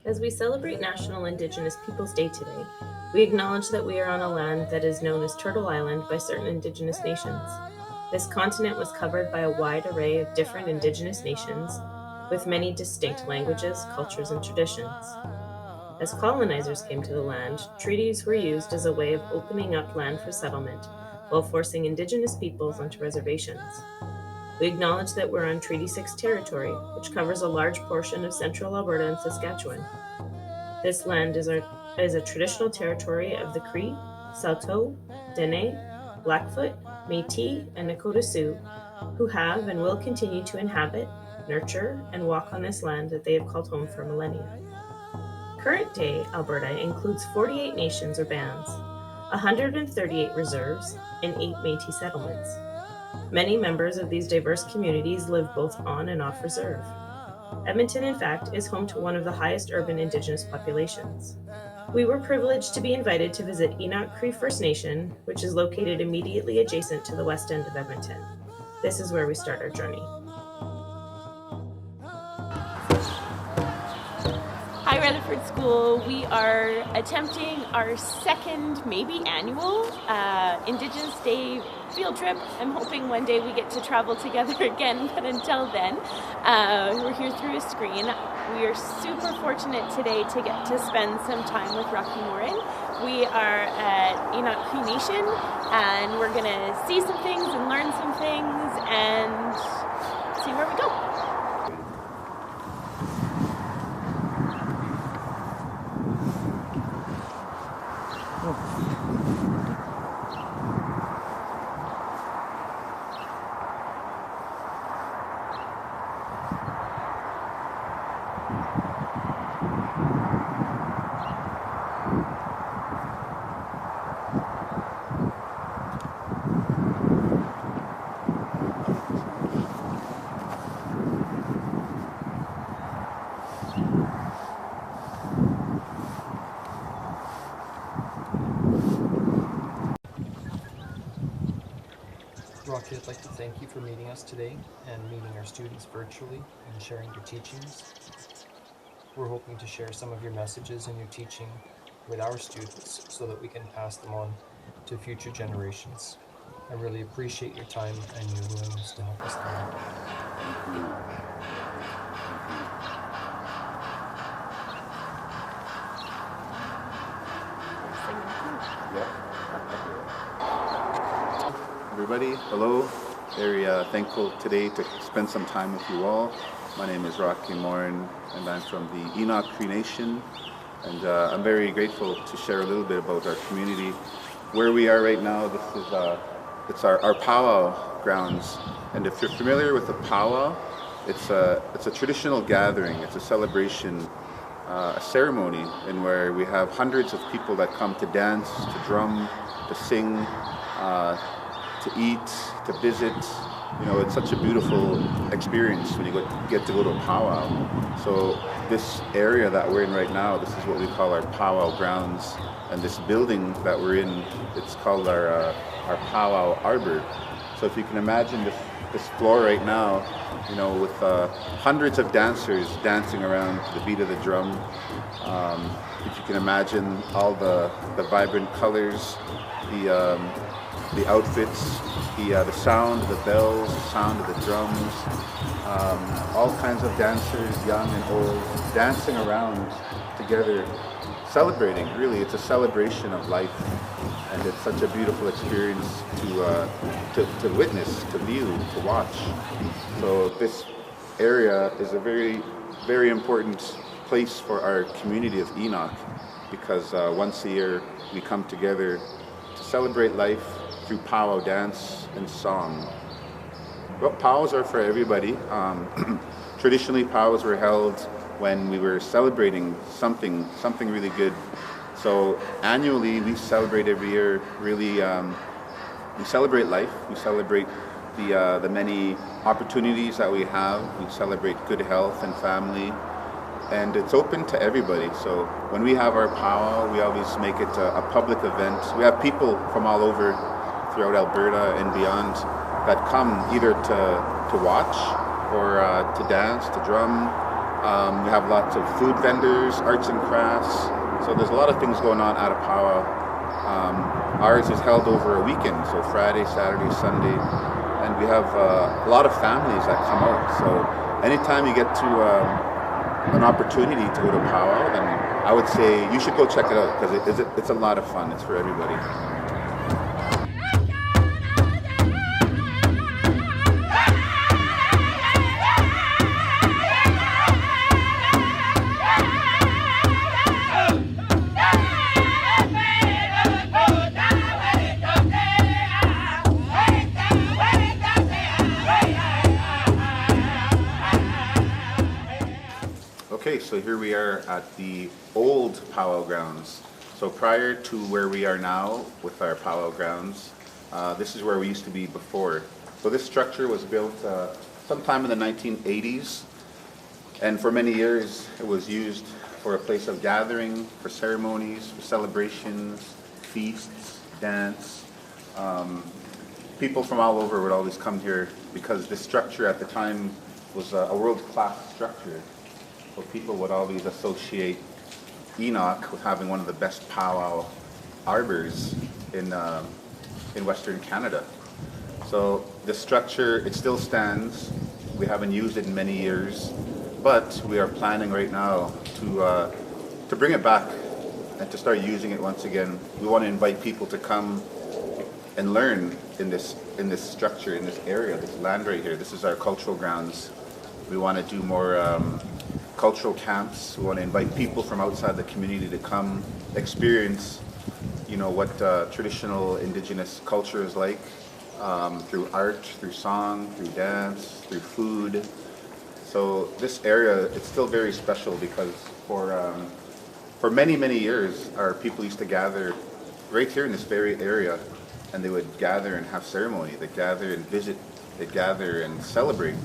As we celebrate National Indigenous Peoples Day today, we acknowledge that we are on a land that is known as Turtle Island by certain Indigenous nations. This continent was covered by a wide array of different Indigenous nations with many distinct languages, cultures, and traditions. As colonizers came to the land, treaties were used as a way of opening up land for settlement while forcing Indigenous peoples onto reservations. We acknowledge that we're on Treaty 6 territory, which covers a large portion of central Alberta and Saskatchewan. This land is a traditional territory of the Cree, Saulteaux, Dene, Blackfoot, Métis, and Nakota Sioux, who have and will continue to inhabit, nurture, and walk on this land that they have called home for millennia. Current day Alberta includes 48 nations or bands, 138 reserves, and 8 Métis settlements. Many members of these diverse communities live both on and off reserve. Edmonton, in fact, is home to one of the highest urban Indigenous populations. We were privileged to be invited to visit Enoch Cree First Nation, which is located immediately adjacent to the west end of Edmonton. This is where we start our journey. Hi, Rutherford School. We are attempting our second, maybe annual, Indigenous Day field trip. I'm hoping one day we get to travel together again, but until then, we're here through a screen. We are super fortunate today to get to spend some time with Rocky Morin. We are at Enoch Cree Nation, and we're going to see some things and learn some things and see where we go. Rocky, I'd like to thank you for meeting us today and meeting our students virtually and sharing your teachings. We're hoping to share some of your messages and your teaching with our students so that we can pass them on to future generations. I really appreciate your time and your willingness to help us learn. Everybody, hello. Very thankful today to spend some time with you all. My name is Rocky Morin, and I'm from the Enoch Cree Nation. And I'm very grateful to share a little bit about our community. Where we are right now, this is it's our Powwow Grounds. And if you're familiar with the powwow, it's a traditional gathering. It's a celebration, a ceremony, in where we have hundreds of people that come to dance, to drum, to sing, to eat, to visit. You know, it's such a beautiful experience when you get to go to a powwow. So this area that we're in right now, this is what we call our Powwow Grounds. And this building that we're in, it's called our Powwow Arbor. So if you can imagine this floor right now, you know, with hundreds of dancers dancing around to the beat of the drum. If you can imagine all the vibrant colors, the outfits, the sound of the bells, the sound of the drums, all kinds of dancers, young and old, dancing around together, celebrating. Really, it's a celebration of life, and it's such a beautiful experience to witness, to view, to watch. So this area is a very, very important place for our community of Enoch, because once a year we come together to celebrate life through powwow dance and song. Well, powwows are for everybody. Traditionally, powwows were held when we were celebrating something really good. So annually, we celebrate every year. Really, we celebrate life. We celebrate the many opportunities that we have. We celebrate good health and family, and it's open to everybody. So when we have our powwow, we always make it a public event. We have people from all over throughout Alberta and beyond that come either to watch or to dance, to drum, We have lots of food vendors, arts and crafts. So there's a lot of things going on at a powwow. Ours is held over a weekend, so Friday, Saturday, Sunday, and we have a lot of families that come out. So anytime you get to an opportunity to go to a powwow, then I would say you should go check it out because it's a lot of fun. It's for everybody. Okay, so here we are at the old Powwow Grounds. So prior to where we are now with our Powwow Grounds, this is where we used to be before. So this structure was built sometime in the 1980s, and for many years it was used for a place of gathering, for ceremonies, for celebrations, feasts, dance. People from all over would always come here because this structure at the time was a world-class structure. So people would always associate Enoch with having one of the best powwow arbors in Western Canada. So the structure, it still stands. We haven't used it in many years, but we are planning right now to bring it back and to start using it once again. We want to invite people to come and learn in this structure, in this area, this land right here. This is our cultural grounds. We want to do more cultural camps. We want to invite people from outside the community to come experience, what traditional Indigenous culture is like, through art, through song, through dance, through food. So this area, it's still very special because for many, many years, our people used to gather right here in this very area, and they would gather and have ceremony. They'd gather and visit. They'd gather and celebrate.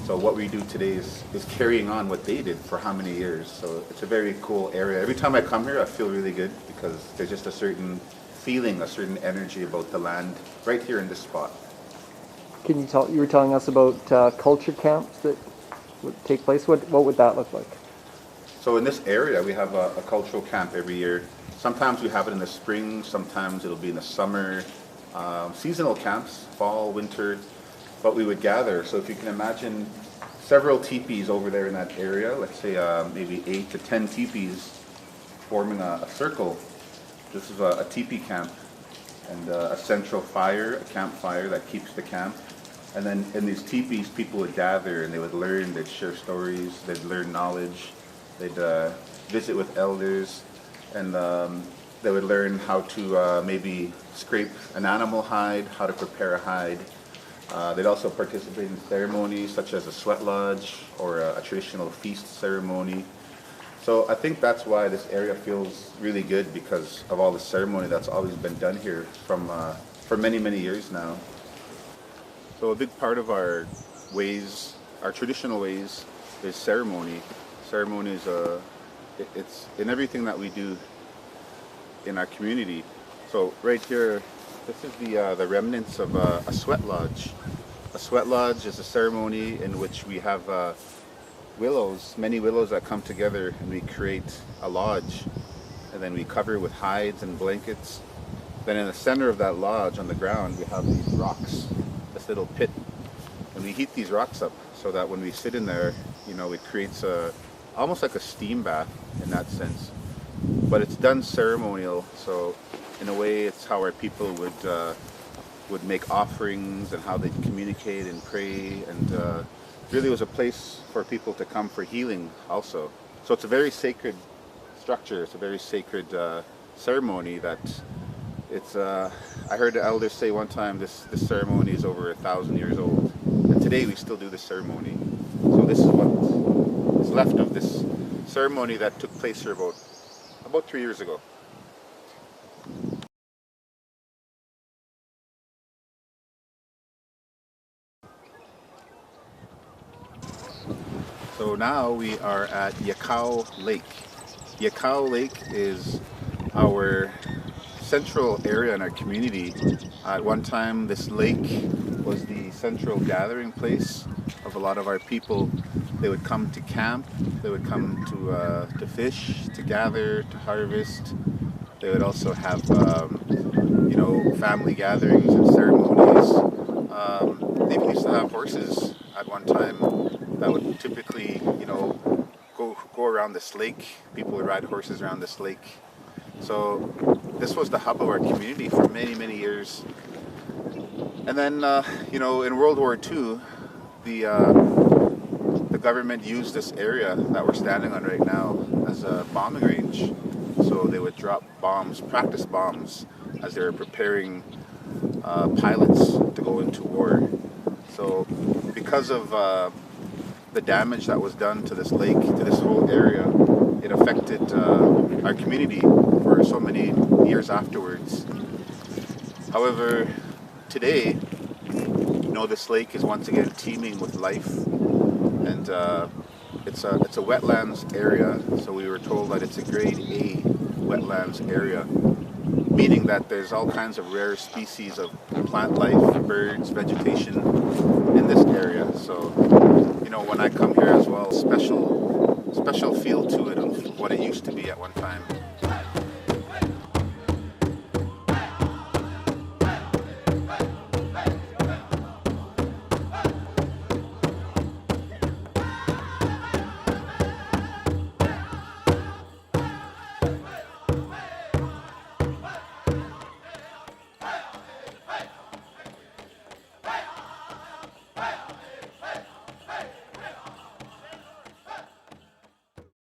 So what we do today is carrying on what they did for how many years. So it's a very cool area. Every time I come here, I feel really good because there's just a certain feeling, a certain energy about the land right here in this spot. Can you tell? You were telling us about culture camps that would take place. What would that look like? So in this area, we have a cultural camp every year. Sometimes we have it in the spring. Sometimes it'll be in the summer. Seasonal camps, fall, winter. But we would gather. So if you can imagine several teepees over there in that area, let's say maybe 8 to 10 teepees forming a circle. This is a teepee camp, and a central fire, a campfire that keeps the camp. And then in these teepees, people would gather and they would learn, they'd share stories, they'd learn knowledge, they'd visit with elders, and they would learn how to maybe scrape an animal hide, how to prepare a hide. They'd also participate in ceremonies such as a sweat lodge or a traditional feast ceremony. So I think that's why this area feels really good, because of all the ceremony that's always been done here for many, many years now. So a big part of our ways, our traditional ways, is ceremony. Ceremony is it's in everything that we do in our community. So right here, this is the remnants of a sweat lodge. A sweat lodge is a ceremony in which we have willows, many willows that come together, and we create a lodge, and then we cover with hides and blankets. Then in the center of that lodge on the ground, we have these rocks, this little pit, and we heat these rocks up so that when we sit in there, it creates almost like a steam bath in that sense. But it's done ceremonial, so in a way, it's how our people would make offerings and how they'd communicate and pray, and really was a place for people to come for healing also. So it's a very sacred structure. It's a very sacred ceremony that it's. I heard the elders say one time this ceremony is over 1,000 years old, and today we still do this ceremony. So this is what is left of this ceremony that took place here about 3 years ago. So now we are at Yakawa Lake. Yakawa Lake is our central area in our community. At one time, this lake was the central gathering place of a lot of our people. They would come to camp. They would come to fish, to gather, to harvest. They would also have family gatherings and ceremonies. They even used to have horses at one time that would typically go around this lake. People would ride horses around this lake. So this was the hub of our community for many, many years. And then, in World War II, the government used this area that we're standing on right now as a bombing range. So they would drop bombs, practice bombs, as they were preparing pilots to go into war. So because of the damage that was done to this lake, to this whole area, it affected our community for so many years afterwards. However, today, this lake is once again teeming with life, and it's a wetlands area. So we were told that it's a grade A wetlands area, meaning that there's all kinds of rare species of plant life, birds, vegetation in this area. So, when I come here as well, special feel to it of what it used to be at one time.